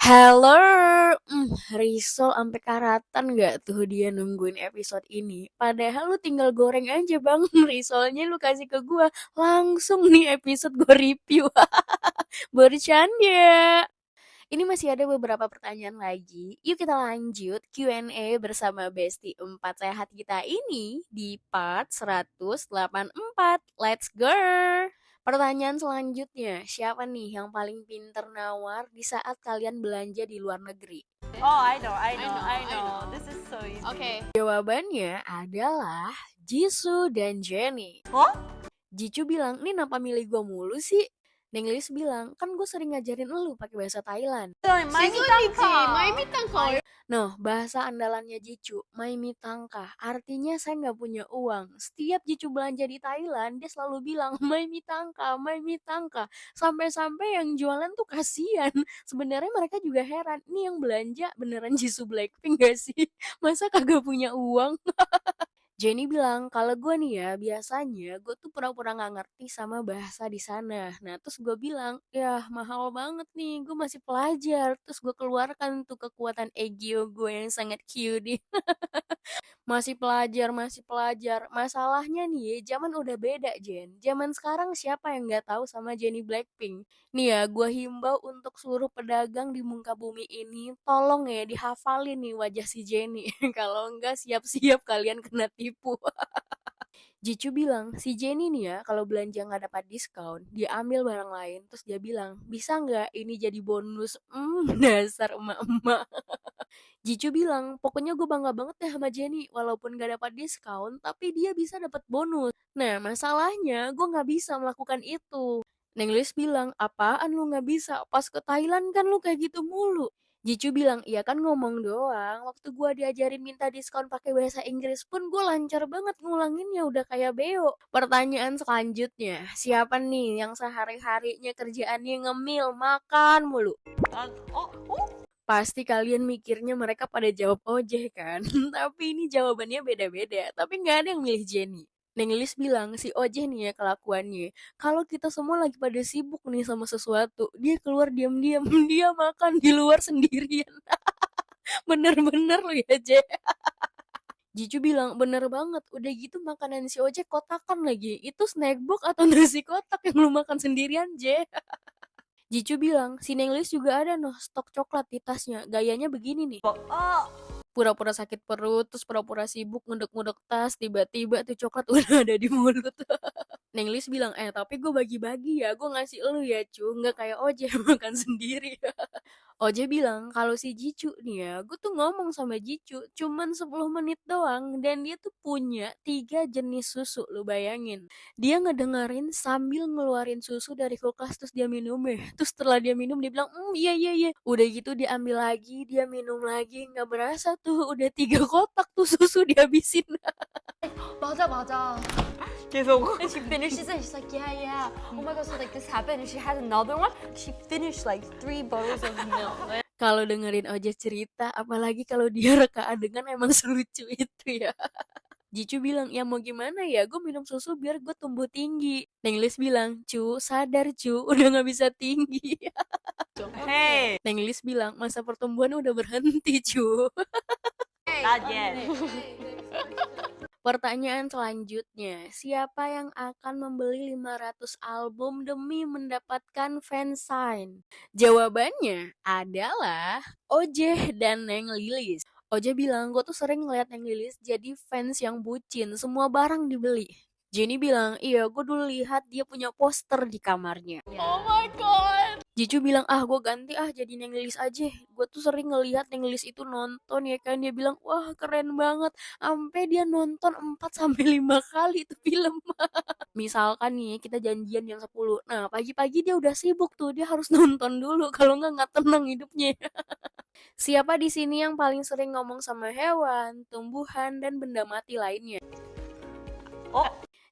Hello, risol ampe karatan nggak tuh dia nungguin episode ini. Padahal lu tinggal goreng aja bang, risolnya lu kasih ke gua. Langsung nih episode gua review. Bercanda. Ini masih ada beberapa pertanyaan lagi. Yuk kita lanjut Q&A bersama Besti 4 Sehat kita ini di part 184. Let's go! Pertanyaan selanjutnya, siapa nih yang paling pinter nawar di saat kalian belanja di luar negeri? Oh, I know. This is so easy. Okay. Jawabannya adalah Jisoo dan Jennie. Hah? Jicu bilang, "Nih kenapa milih gue mulu sih?" Neng Lilis bilang, "Kan gue sering ngajarin lu pakai bahasa Thailand." 지순이지. 마이미땅카. Nah, bahasa andalannya Jicu, Maimi Tangka. Artinya saya nggak punya uang. Setiap Jicu belanja di Thailand, dia selalu bilang Maimi Tangka, Maimi Tangka. Sampai-sampai yang jualan tuh kasihan. Sebenarnya mereka juga heran, nih yang belanja beneran Jisoo Blackpink gak sih? Masa kagak punya uang? Jenny bilang, kalau gue nih ya, biasanya gue tuh pura-pura gak ngerti sama bahasa di sana. Nah, terus gue bilang, ya mahal banget nih, gue masih pelajar. Terus gue keluarkan tuh kekuatan ego gue yang sangat cute. Masih pelajar, masih pelajar. Masalahnya nih, zaman udah beda, Jen. Zaman sekarang siapa yang nggak tahu sama Jennie Blackpink? Nih ya, gue himbau untuk seluruh pedagang di muka bumi ini, tolong ya dihafalin nih wajah si Jennie. Kalau enggak, siap-siap kalian kena tipu. Jicu bilang, si Jenny nih ya, kalau belanja nggak dapat diskon, dia ambil barang lain, terus dia bilang, bisa nggak ini jadi bonus? Dasar emak-emak. Jicu bilang, pokoknya gue bangga banget deh sama Jenny, walaupun gak dapat diskon, tapi dia bisa dapat bonus. Nah, masalahnya gue gak bisa melakukan itu. Neng Lis bilang, apaan lu gak bisa? Pas ke Thailand kan lu kayak gitu mulu. Jicu bilang, iya kan ngomong doang. Waktu gue diajarin minta diskon pakai bahasa Inggris pun gue lancar banget ngulanginnya udah kayak beo. Pertanyaan selanjutnya, siapa nih yang sehari-harinya kerjaannya ngemil, makan mulu? Pasti kalian mikirnya mereka pada jawab ojeh kan? Tapi ini jawabannya beda-beda. Tapi nggak ada yang milih Jenny. Neng Lilis bilang si ojeh nih ya kelakuannya. Kalau kita semua lagi pada sibuk nih sama sesuatu, dia keluar diam-diam, dia makan di luar sendirian. Bener-bener lu ya, Je. Jicu bilang, bener banget, udah gitu makanan si ojeh kotakan lagi. Itu snack box atau nasi kotak yang lu makan sendirian, Je? Jicu bilang, si Nenglis juga ada noh stok coklat di tasnya. Gayanya begini nih. Pura-pura sakit perut, terus pura-pura sibuk ngudek-ngudek tas, tiba-tiba tuh coklat udah ada di mulut. Nenglis bilang, tapi gue bagi-bagi ya, gue ngasih elu ya cu, nggak kayak Oje makan sendiri. Oje bilang, kalau si Jicu nih ya, gue tuh ngomong sama Jicu cuman 10 menit doang, dan dia tuh punya 3 jenis susu, lu bayangin. Dia ngedengerin sambil ngeluarin susu dari kulkas, terus dia minum ya. Terus setelah dia minum, dia bilang, iya, iya, iya. Udah gitu dia ambil lagi, dia minum lagi, nggak berasa tuh, udah 3 kotak tuh susu dihabisin. 맞아. 계속. And she finished it and she's like, yeah. Oh my god, so like this happened and she had another one. She finished like 3 bottles of milk. Kalau dengerin Oje cerita, apalagi kalau dia reka adegan emang selucu itu ya. Jicu bilang, ya mau gimana ya, gue minum susu biar gue tumbuh tinggi. Neng Lis bilang, cu, sadar cu, udah gak bisa tinggi. Hey, Neng Lis bilang, masa pertumbuhan udah berhenti cu. not yet. Pertanyaan selanjutnya, siapa yang akan membeli 500 album demi mendapatkan fansign? Jawabannya adalah Oje dan Neng Lilis. Oje bilang, gue tuh sering ngeliat Neng Lilis jadi fans yang bucin, semua barang dibeli. Jenny bilang, iya gue dulu lihat dia punya poster di kamarnya. Oh my god. Jicu bilang, gue ganti jadi Neng Lilis aja. Gue tuh sering ngelihat Neng Lilis itu nonton ya kan. Dia bilang, wah keren banget. Sampai dia nonton 4-5 kali itu film. Misalkan nih kita janjian jam 10. Nah pagi-pagi dia udah sibuk tuh. Dia harus nonton dulu. Kalau nggak tenang hidupnya. Siapa di sini yang paling sering ngomong sama hewan, tumbuhan, dan benda mati lainnya?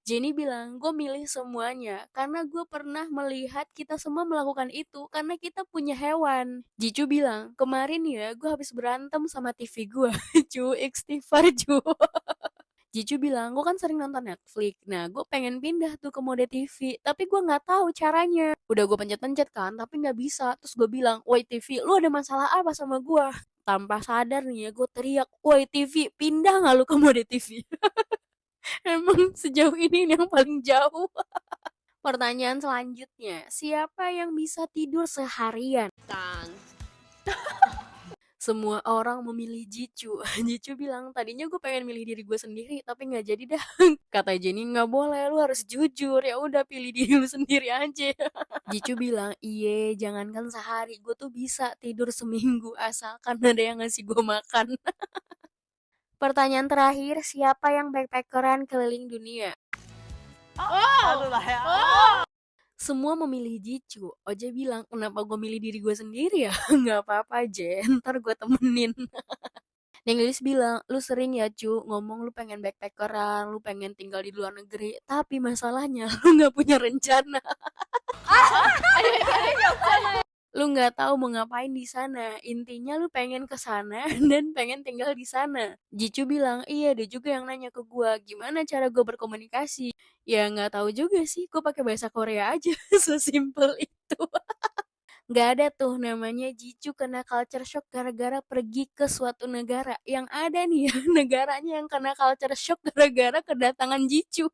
Jenny bilang, gue milih semuanya karena gue pernah melihat kita semua melakukan itu karena kita punya hewan. Jicu bilang, kemarin ya gue habis berantem sama TV gue. Cu, istighfar cu. Jicu bilang, gue kan sering nonton Netflix. Nah, gue pengen pindah tuh ke mode TV, tapi gue nggak tahu caranya. Udah gue pencet-pencet kan, tapi nggak bisa. Terus gue bilang, woi TV, lu ada masalah apa sama gue? Tanpa sadar nih ya, gue teriak, woi TV, pindah nggak lu ke mode TV? Emang sejauh ini yang paling jauh. Pertanyaan selanjutnya, siapa yang bisa tidur seharian? Dan Semua orang memilih Jicu. Jicu bilang, tadinya gue pengen milih diri gue sendiri, tapi nggak jadi dah. Kata Jenny, nggak boleh, lu harus jujur. Ya udah pilih diri lu sendiri aja. Jicu bilang, iye, jangankan sehari, gue tuh bisa tidur seminggu asalkan ada yang ngasih gue makan. Pertanyaan terakhir, siapa yang backpackeran keliling dunia? Ano na yan? Semua memilih Jicu. Oja bilang, kenapa gue milih diri gue sendiri ya? Nggak apa-apa, Jen, ntar gue temenin. Nenggelis bilang, lu sering ya cu ngomong lu pengen backpackeran, lu pengen tinggal di luar negeri, tapi masalahnya lu nggak punya rencana. Lu nggak tahu mau ngapain di sana. Intinya lu pengen ke sana dan pengen tinggal di sana. Jicu bilang, iya dia juga yang nanya ke gua, gimana cara gua berkomunikasi? Ya nggak tahu juga sih, gua pakai bahasa Korea aja, sesimpel itu. Nggak ada tuh namanya Jicu kena culture shock gara-gara pergi ke suatu negara. Yang ada nih ya, negaranya yang kena culture shock gara-gara kedatangan Jicu.